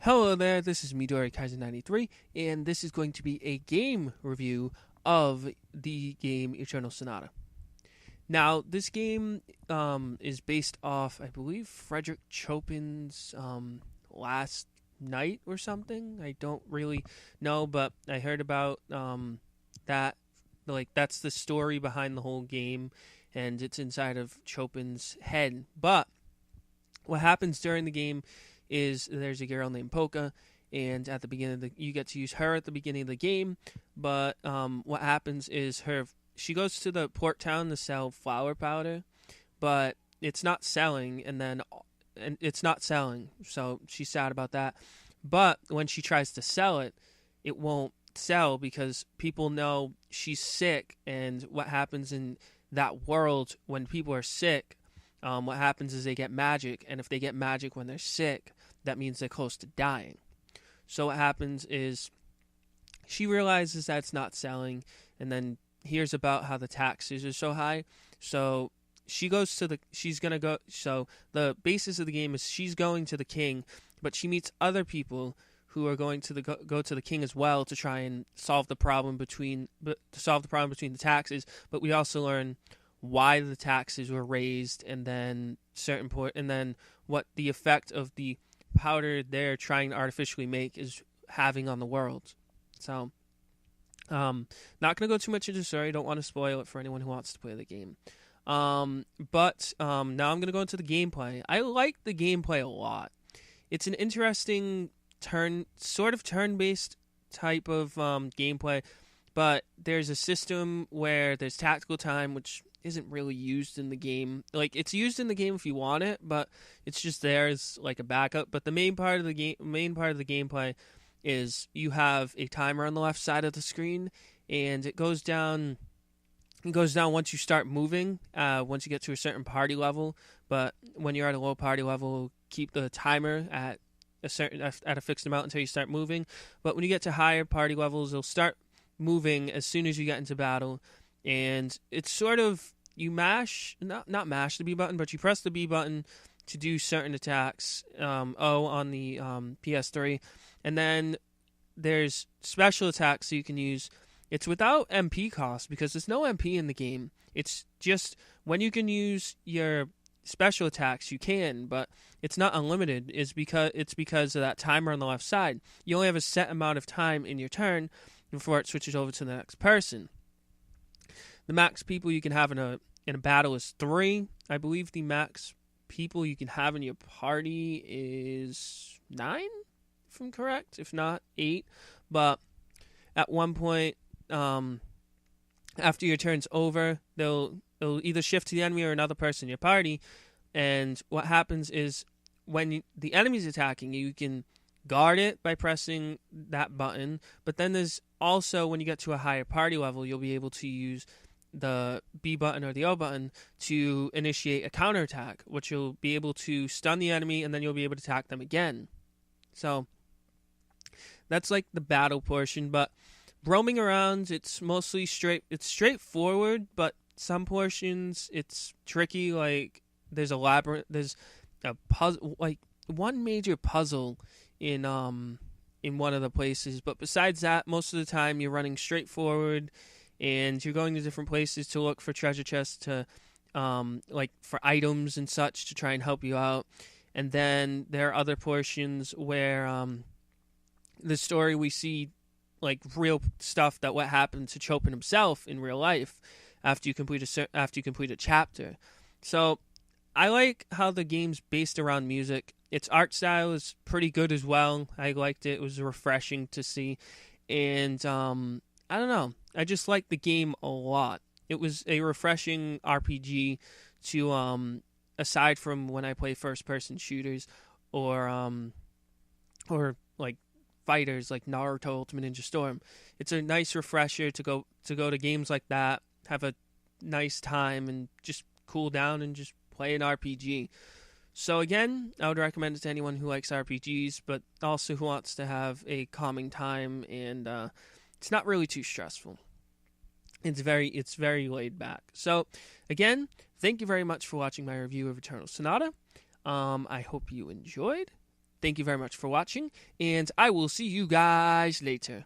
Hello there, this is Midori Kaiser93, and this is going to be a game review of the game Eternal Sonata. Now, this game is based off, I believe, Frederick Chopin's Last Night or something. I don't really know, but I heard about that. Like, that's the story behind the whole game, and it's inside of Chopin's head. But what happens during the game is there's a girl named Polka, and at the beginning of you get to use her at the beginning of the game. But what happens is she goes to the port town to sell flower powder, but it's not selling, and it's not selling, so she's sad about that. But when she tries to sell it, it won't sell because people know she's sick, and what happens in that world when people are sick, what happens is they get magic, and if they get magic when they're sick, that means they're close to dying. So what happens is she realizes that it's not selling, and then hears about how the taxes are so high. So she's gonna go. So the basis of the game is she's going to the king, but she meets other people who are going to go to the king as well to try and solve the problem between the taxes. But we also learn why the taxes were raised, and then what the effect of the powder they're trying to artificially make is having on the world. So, not going to go too much into the story. Don't want to spoil it for anyone who wants to play the game. But now I'm going to go into the gameplay. I like the gameplay a lot. It's an interesting turn-based type of gameplay, but there's a system where there's tactical time, which isn't really used in the game. Like, it's used in the game if you want it, but it's just there as like a backup. But the main part of the gameplay is you have a timer on the left side of the screen, and it goes down once you start moving, once you get to a certain party level. But when you're at a low party level, keep the timer at a fixed amount until you start moving. But when you get to higher party levels, it'll start moving as soon as you get into battle. And it's sort of, you not mash the B button, but you press the B button to do certain attacks, on the PS3. And then there's special attacks that you can use. It's without MP cost because there's no MP in the game. It's just when you can use your special attacks, you can, but it's not unlimited. It's because of that timer on the left side. You only have a set amount of time in your turn before it switches over to the next person. The max people you can have in a battle is 3. I believe the max people you can have in your party is 9, if I'm correct. If not, 8. But at one point, after your turn's over, they'll either shift to the enemy or another person in your party. And what happens is when the enemy's attacking you, you can guard it by pressing that button. But then there's also, when you get to a higher party level, you'll be able to use the B button or the O button to initiate a counterattack, which you'll be able to stun the enemy, and then you'll be able to attack them again. So that's like the battle portion. But roaming around, it's mostly straightforward, but some portions it's tricky. Like there's a labyrinth, there's a puzzle, like one major puzzle in one of the places. But besides that, most of the time you're running straight forward, and you're going to different places to look for treasure chests, to like for items and such to try and help you out. And then there are other portions where the story, we see like real stuff that what happened to Chopin himself in real life after you complete a chapter. So I like how the game's based around music. Its art style is pretty good as well. I liked it. It was refreshing to see. And I don't know. I just like the game a lot. It was a refreshing RPG to, aside from when I play first-person shooters or like fighters like Naruto Ultimate Ninja Storm. It's a nice refresher to go to games like that, have a nice time, and just cool down and just play an RPG. So again, I would recommend it to anyone who likes RPGs, but also who wants to have a calming time, and it's not really too stressful. It's very laid back. So again, thank you very much for watching my review of Eternal Sonata. I hope you enjoyed, Thank you very much for watching, and I will see you guys later.